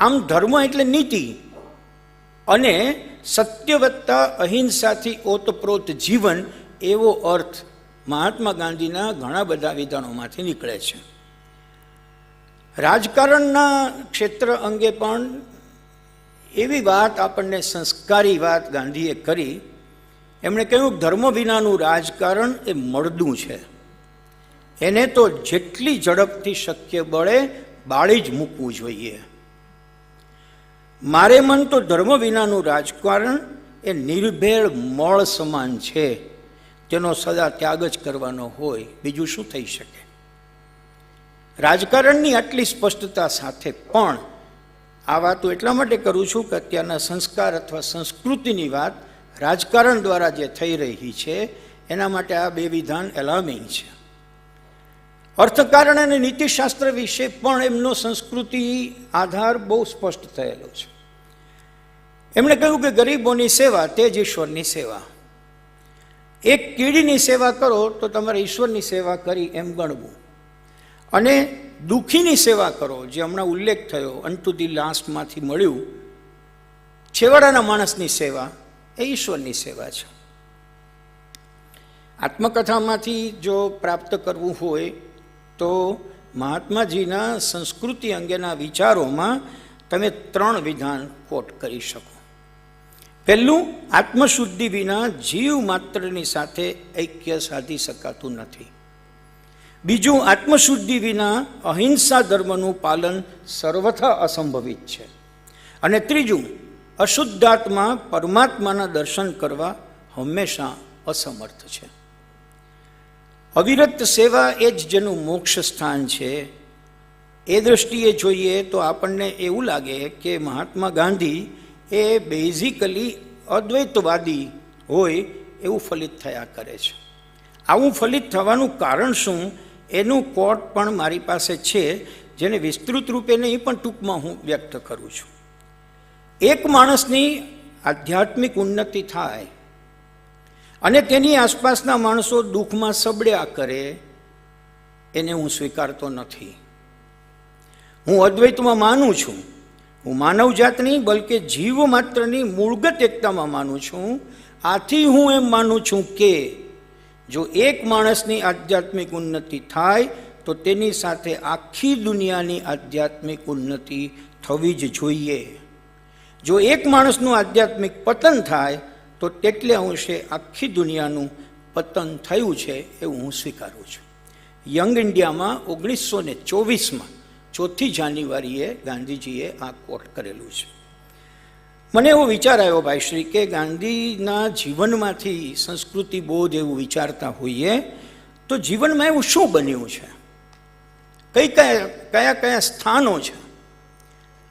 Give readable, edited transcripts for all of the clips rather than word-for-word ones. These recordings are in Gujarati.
આમ ધર્મ એટલે નીતિ અને સત્ય વત્તા અહિંસાથી ઓતપ્રોત જીવન, એવો અર્થ મહાત્મા ગાંધીના ઘણા બધા વિધાનોમાંથી નીકળે છે. રાજકારણના ક્ષેત્ર અંગે પણ એવી વાત, આપણને સંસ્કારી વાત ગાંધીએ કરી. એમણે કહ્યું ધર્મ વિનાનું રાજકારણ એ મળદું છે, એને તો જેટલી ઝડપથી શક્ય બળે બાળી જ મૂકવું જોઈએ. મારે મન તો ધર્મ વિનાનું રાજકારણ એ નિર્ભેળ મળ સમાન છે, તેનો સદા ત્યાગ જ કરવાનો હોય, બીજું શું થઈ શકે. રાજકારણની આટલી સ્પષ્ટતા સાથે પણ આ વાતો એટલા માટે કરું છું કે અત્યારના સંસ્કાર અથવા સંસ્કૃતિની વાત રાજકારણ દ્વારા જે થઈ રહી છે એના માટે આ બે વિધાન એલાર્મિંગ છે. અર્થકારણ અને નીતિશાસ્ત્ર વિશે પણ એમનો સંસ્કૃતિ આધાર બહુ સ્પષ્ટ થયેલો છે. એમણે કહ્યું કે ગરીબોની સેવા તે જ ઈશ્વરની સેવા. એક કીડીની સેવા કરો તો તમારે ઈશ્વરની સેવા કરી એમ ગણવું, અને દુઃખીની સેવા કરો, જે હમણાં ઉલ્લેખ થયો અનટુ ધી લાસ્ટમાંથી મળ્યું, છેવાડાના માણસની સેવા એ ઈશ્વરની સેવા છે. આત્મકથામાંથી જો પ્રાપ્ત કરવું હોય તો મહાત્માજીના સંસ્કૃતિ અંગેના વિચારોમાં તમે 3 વિધાન કોટ કરી શકો. પહેલું, આત્મશુદ્ધિ વિના જીવ માત્રની સાથે ઐક્ય સાધી શકાતું નથી. બીજું, આત્મશુદ્ધિ વિના અહિંસા ધર્મનું પાલન સર્વથા અસંભવિત છે. અને ત્રીજું, અશુદ્ધાત્મા પરમાત્માના દર્શન કરવા હંમેશા અસમર્થ છે. અવિરત સેવા એ જ જેનું મોક્ષ સ્થાન છે. એ દૃષ્ટિએ જોઈએ તો આપણને એવું લાગે કે મહાત્મા ગાંધી એ બેઝિકલી અદ્વૈતવાદી હોય એવું ફલિત થયા કરે છે. આવું ફલિત થવાનું કારણ શું, એનું કોટ પણ મારી પાસે છે, જેને વિસ્તૃત રૂપે નહીં પણ ટૂંકમાં હું વ્યક્ત કરું છું. એક માણસની આધ્યાત્મિક ઉન્નતિ થાય અને તેની આસપાસના માણસો દુઃખમાં સબળ્યા કરે, એને હું સ્વીકારતો નથી. હું અદ્વૈતમાં માનું છું. હું માનવ જાતની બલકે જીવ માત્રની મૂળગત એકતામાં માનું છું. આથી હું એમ માનું છું કે જો એક માણસની આધ્યાત્મિક ઉન્નતિ થાય તો તેની સાથે આખી દુનિયાની આધ્યાત્મિક ઉન્નતિ થવી જ જોઈએ. જો એક માણસનું આધ્યાત્મિક પતન થાય તો તેટલે અંશે આખી દુનિયાનું પતન થયું છે એવું હું સ્વીકારું છું. યંગ ઇન્ડિયામાં 1924માં 4 જાન્યુઆરીએ ગાંધીજીએ આ કોટ કરેલું છે. મને એવો વિચાર આવ્યો ભાઈશ્રી કે ગાંધીના જીવનમાંથી સંસ્કૃતિ બોધ એવું વિચારતા હોઈએ તો જીવનમાં એવું શું બન્યું છે, કયા કયા સ્થાનો છે.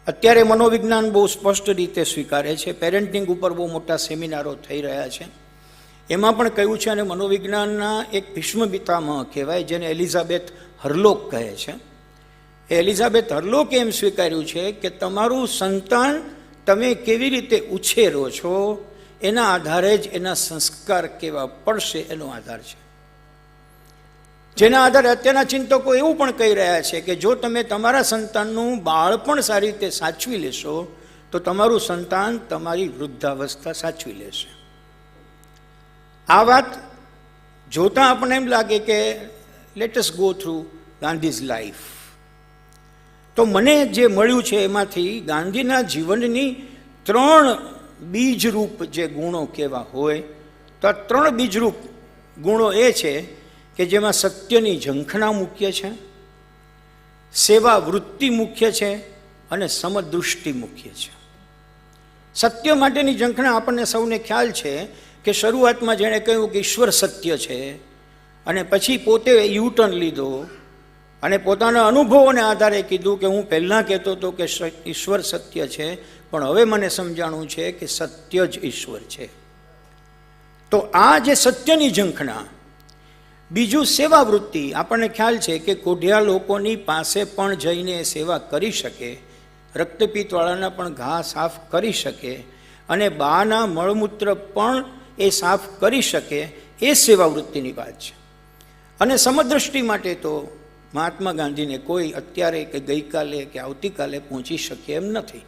અત્યારે મનોવિજ્ઞાન બહુ સ્પષ્ટ રીતે સ્વીકારે છે. પેરેન્ટિંગ ઉપર બહુ મોટા સેમિનારો થઈ રહ્યા છે. એમાં પણ કહ્યું છે, અને મનોવિજ્ઞાનના એક ભીષ્મ પિતામહ કહેવાય જેને એલિઝાબેથ હરલોક કહે છે. એલિઝાબેથ હરલોકે એમ સ્વીકાર્યું છે કે તમારું સંતાન તમે કેવી રીતે ઉછેરો છો એના આધારે જ એના સંસ્કાર કેવા પડશે એનો આધાર છે. જેના આધારે અત્યારના ચિંતકો એવું પણ કહી રહ્યા છે કે જો તમે તમારા સંતાનનું બાળપણ સારી રીતે સાચવી લેશો તો તમારું સંતાન તમારી વૃદ્ધાવસ્થા સાચવી લેશે. આ વાત જોતાં આપણને એમ લાગે કે let us go through Gandhi's life. તો મને જે મળ્યું છે એમાંથી ગાંધીના જીવનની 3 બીજરૂપ જે ગુણો કેવા હોય તો આ 3 બીજરૂપ ગુણો એ છે કે જેમાં સત્યની ઝંખના મુખ્ય છે, સેવા વૃત્તિ મુખ્ય છે અને સમદૃષ્ટિ મુખ્ય છે. સત્ય માટેની ઝંખના આપણને સૌને ખ્યાલ છે કે શરૂઆતમાં જેણે કહ્યું કે ઈશ્વર સત્ય છે અને પછી પોતે યુટર્ન લીધો અને પોતાના અનુભવોને આધારે કીધું કે હું પહેલાં કહેતો હતો કે ઈશ્વર સત્ય છે પણ હવે મને સમજાણું છે કે સત્ય જ ઈશ્વર છે. તો આ જે સત્યની ઝંખના. બીજું સેવાવૃત્તિ. આપણને ખ્યાલ છે કે કોઢિયા લોકોની પાસે પણ જઈને સેવા કરી શકે, રક્તપિત્તવાળાના પણ ઘા સાફ કરી શકે અને બાના મળમૂત્ર પણ એ સાફ કરી શકે, એ સેવાવૃત્તિની વાત છે. અને સમદ્રષ્ટિ માટે તો મહાત્મા ગાંધીને કોઈ અત્યારે કે ગઈકાલે કે આવતીકાલે પહોંચી શકે એમ નથી.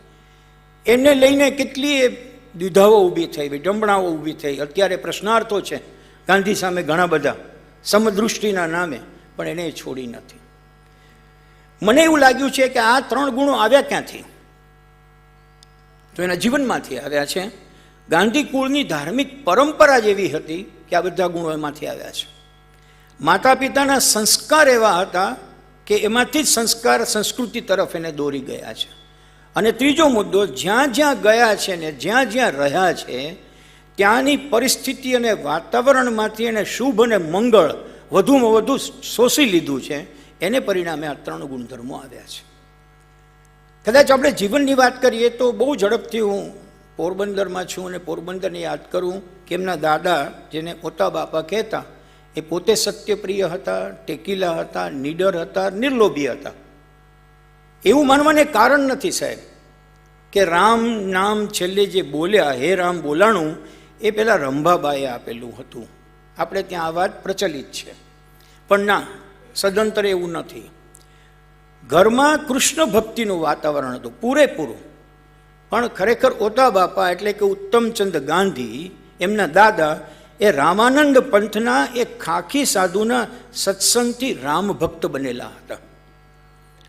એને લઈને કેટલીય દ્વિધાઓ ઊભી થઈ, વિડંબણાઓ ઊભી થઈ. અત્યારે પ્રશ્નાર્થો છે ગાંધી સામે ઘણા બધા સમદૃષ્ટિના નામે, પણ એને છોડી નથી. મને એવું લાગ્યું છે કે આ 3 ગુણો આવ્યા ક્યાંથી? તો એના જીવનમાંથી આવ્યા છે. ગાંધી કુળની ધાર્મિક પરંપરા જ એવી હતી કે આ બધા ગુણો એમાંથી આવ્યા છે. માતા પિતાના સંસ્કાર એવા હતા કે એમાંથી જ સંસ્કાર સંસ્કૃતિ તરફ એને દોરી ગયા છે. અને ત્રીજો મુદ્દો, જ્યાં જ્યાં ગયા છે ને જ્યાં જ્યાં રહ્યા છે ત્યાંની પરિસ્થિતિ અને વાતાવરણમાંથી એને શુભ અને મંગળ વધુમાં વધુ શોષી લીધું છે. એને પરિણામે આ 3 ગુણધર્મો આવ્યા છે. કદાચ આપણે જીવનની વાત કરીએ તો બહુ ઝડપથી હું પોરબંદરમાં છું અને પોરબંદરને યાદ કરું કે એમના દાદા, જેને ઓતા બાપા કહેતા, એ પોતે સત્યપ્રિય હતા, ટેકીલા હતા, નીડર હતા, નિર્લોભી હતા. એવું માનવાને કારણ નથી સાહેબ કે રામ નામ છેલ્લે જે બોલ્યા, હે રામ બોલાણું, એ પેલા રંભાબાએ આપેલું હતું. આપણે ત્યાં આ વાત પ્રચલિત છે, પણ ના, સદંતર એવું નથી. ઘરમાં કૃષ્ણ ભક્તિનું વાતાવરણ હતું પૂરેપૂરું. પણ ખરેખર ઓતા બાપા એટલે કે ઉત્તમચંદ ગાંધી, એમના દાદા, એ રામાનંદ પંથના એક ખાખી સાધુના સત્સંગથી રામ ભક્ત બનેલા હતા.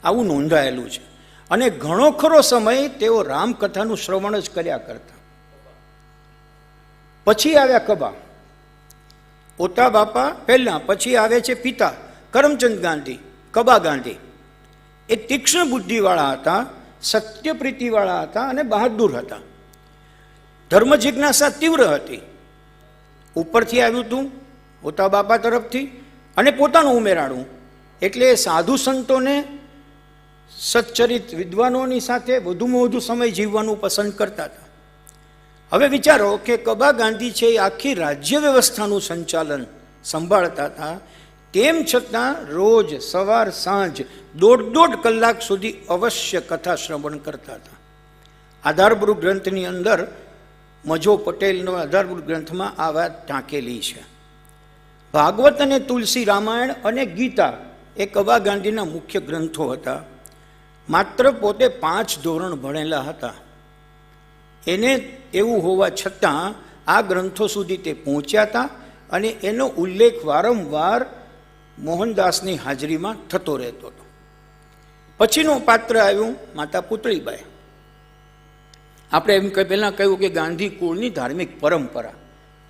આવું નોંધાયેલું છે. અને ઘણો ખરો સમય તેઓ રામકથાનું શ્રવણ જ કર્યા કરતા. પછી આવ્યા કબા, ઓતા બાપા પહેલા, પછી આવે છે પિતા કરમચંદ ગાંધી, કબા ગાંધી. એ તીક્ષ્ણ બુદ્ધિવાળા હતા, સત્યપ્રીતિવાળા હતા અને બહાદુર હતા. ધર્મ જિજ્ઞાસા તીવ્ર હતી. ઉપરથી આવ્યું હતું ઓતા બાપા તરફથી અને પોતાનું ઉમેરાણું. એટલે સાધુ સંતોને, સચ્ચરિત વિદ્વાનોની સાથે વધુમાં વધુ સમય જીવવાનું પસંદ કરતા હતા. હવે વિચારો કે કબા ગાંધી છે એ આખી રાજ્ય વ્યવસ્થાનું સંચાલન સંભાળતા હતા. તેમ છતાં રોજ સવાર સાંજ 1.5 કલાક સુધી અવશ્ય કથા શ્રવણ કરતા હતા. આધારભૂત ગ્રંથની અંદર, મજો પટેલનો આધારભૂત ગ્રંથમાં આ વાત ટાંકેલી છે. ભાગવત અને તુલસી રામાયણ અને ગીતા એ કબા ગાંધીના મુખ્ય ગ્રંથો હતા. માત્ર પોતે 5 ધોરણ ભણેલા હતા. એને એવું હોવા છતાં આ ગ્રંથો સુધી તે પહોંચ્યા હતા અને એનો ઉલ્લેખ વારંવાર મોહનદાસની હાજરીમાં થતો રહેતો હતો. પછીનું પાત્ર આવ્યું માતા પુતળીબાઈ. આપણે એમ પહેલાં કહ્યું કે ગાંધી કુળની ધાર્મિક પરંપરા,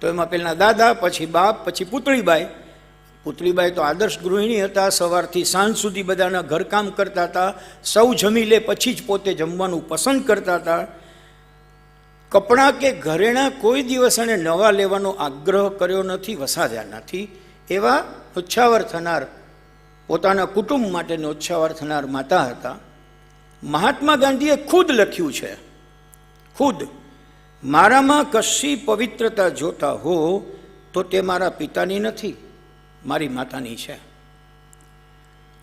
તો એમાં પહેલાં દાદા, પછી બાપ, પછી પુતળીબાઈ. પુતળીબાઈ તો આદર્શ ગૃહિણી હતા. સવારથી સાંજ સુધી બધાના ઘરકામ કરતા હતા. સૌ જમી લે પછી જ પોતે જમવાનું પસંદ કરતા હતા. કપડાં કે ઘરેણાં કોઈ દિવસ એને નવા લેવાનો આગ્રહ કર્યો નથી, વસાવ્યા નથી. એવા ન્યોછાવર થનાર, પોતાના કુટુંબ માટે ન્યોછાવર થનાર માતા હતા. મહાત્મા ગાંધીએ ખુદ લખ્યું છે, ખુદ, મારામાં કશી પવિત્રતા જોતા હો તો તે મારા પિતાની નથી, મારી માતાની છે.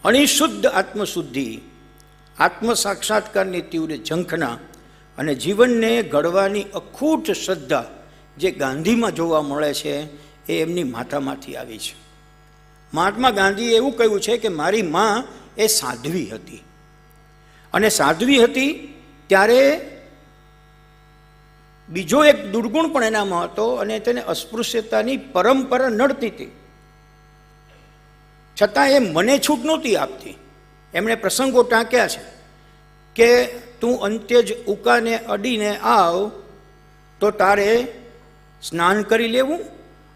અણિશુદ્ધ આત્મશુદ્ધિ, આત્મ સાક્ષાત્કારની તીવ્ર ઝંખના અને જીવનને ઘડવાની અખૂટ શ્રદ્ધા જે ગાંધીમાં જોવા મળે છે એ એમની માતામાંથી આવી છે. મહાત્મા ગાંધીએ એવું કહ્યું છે કે મારી મા એ સાધ્વી હતી. અને સાધ્વી હતી ત્યારે બીજો એક દુર્ગુણ પણ એનામાં હતો, અને તેને અસ્પૃશ્યતાની પરંપરા નડતી હતી. છતાં એ મને છૂટ નહોતી આપતી. એમણે પ્રસંગો ટાંક્યા છે કે તું અંત્ય જ ઉકાને અડીને આવ તો તારે સ્નાન કરી લેવું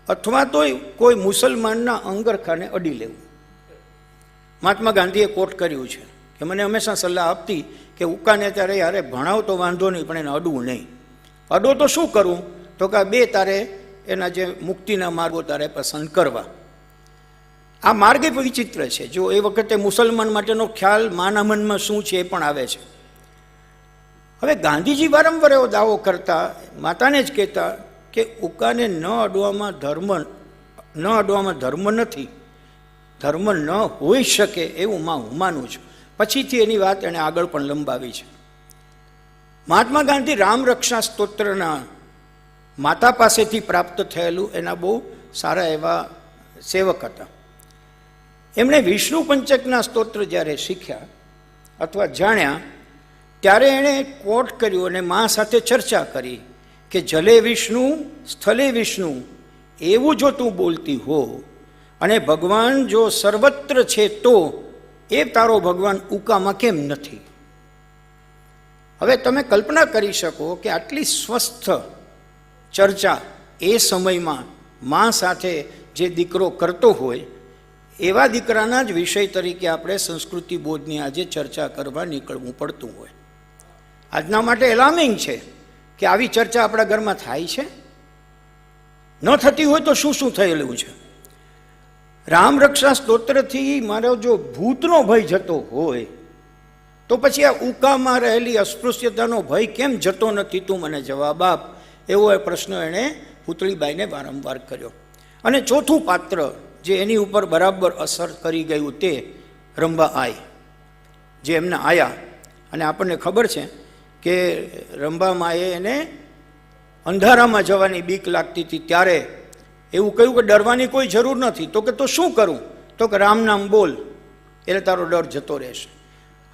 અથવા તો કોઈ મુસલમાનના અંગરખાને અડી લેવું. મહાત્મા ગાંધીએ કોટ કર્યું છે કે મને હંમેશા સલાહ આપતી કે ઉકાને ત્યારે યારે ભણાવ તો વાંધો નહીં, પણ એને અડવું નહીં. અડો તો શું કરવું? તો કે 2 તારે એના જે મુક્તિના માર્ગો તારે પસંદ કરવા. આ માર્ગ એ વિચિત્ર છે. જો એ વખતે મુસલમાન માટેનો ખ્યાલ માના મનમાં શું છે એ પણ આવે છે. હવે ગાંધીજી વારંવાર એવો દાવો કરતા, માતાને જ કહેતા કે ઉકાને ન અડવામાં ધર્મ નથી, ધર્મ ન હોઈ શકે એવું હું માનું છું. પછીથી એની વાત એણે આગળ પણ લંબાવી છે. મહાત્મા ગાંધી રામરક્ષા સ્તોત્રના માતા પાસેથી પ્રાપ્ત થયેલું એના બહુ સારા એવા સેવક હતા. એમણે વિષ્ણુ પંચકના સ્તોત્ર જ્યારે શીખ્યા અથવા જાણ્યા ત્યારે એણે કોટ કર્યું અને મા સાથે ચર્ચા કરી કે જલે વિષ્ણુ સ્થલે વિષ્ણુ એવું જો તું બોલતી હો અને ભગવાન જો સર્વત્ર છે તો એ તારો ભગવાન ઉકામાં કેમ નથી? હવે તમે કલ્પના કરી શકો કે આટલી સ્વસ્થ ચર્ચા એ સમયમાં મા સાથે જે દીકરો કરતો હોય એવા દીકરાના જ વિષય તરીકે આપણે સંસ્કૃતિ બોધની આજે ચર્ચા કરવા નીકળવું પડતું હોય. આજના માટે એલાર્મિંગ છે કે આવી ચર્ચા આપણા ઘરમાં થાય છે. ન થતી હોય તો શું શું થયેલું છે? રામ રક્ષા સ્તોત્રથી મારો જો ભૂતનો ભય જતો હોય તો પછી આ ઉકામાં રહેલી અસ્પૃશ્યતાનો ભય કેમ જતો નથી? તું મને જવાબ આપ. એવો એ પ્રશ્ન એણે પુતળીબાઈને વારંવાર કર્યો. અને ચોથું પાત્ર જે એની ઉપર બરાબર અસર કરી ગયું તે રંભા આઈ, જે એમને આયા. અને આપણને ખબર છે કે રંભા માએ એને અંધારામાં જવાની બીક લાગતી હતી ત્યારે એવું કહ્યું કે ડરવાની કોઈ જરૂર નથી. તો કે તો શું કરું? તો કે રામ નામ બોલ એટલે તારો ડર જતો રહેશે.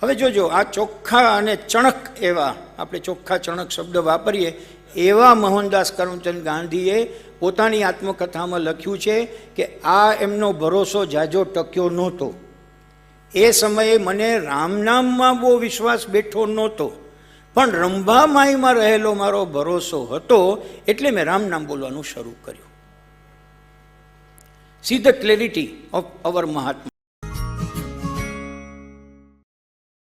હવે જોજો, આ ચોખ્ખા અને ચણક એવા, આપણે ચોખ્ખા ચણક શબ્દ વાપરીએ એવા મોહનદાસ કરમચંદ ગાંધીએ પોતાની આત્મકથામાં લખ્યું છે કે આ એમનો ભરોસો જાજો ટક્યો નહોતો. એ સમયે મને રામનામમાં બહુ વિશ્વાસ બેઠો નહોતો, પણ રંભામાઈમાં રહેલો મારો ભરોસો હતો એટલે મેં રામ નામ બોલવાનું શરૂ કર્યું. See the clarity of our Mahatma.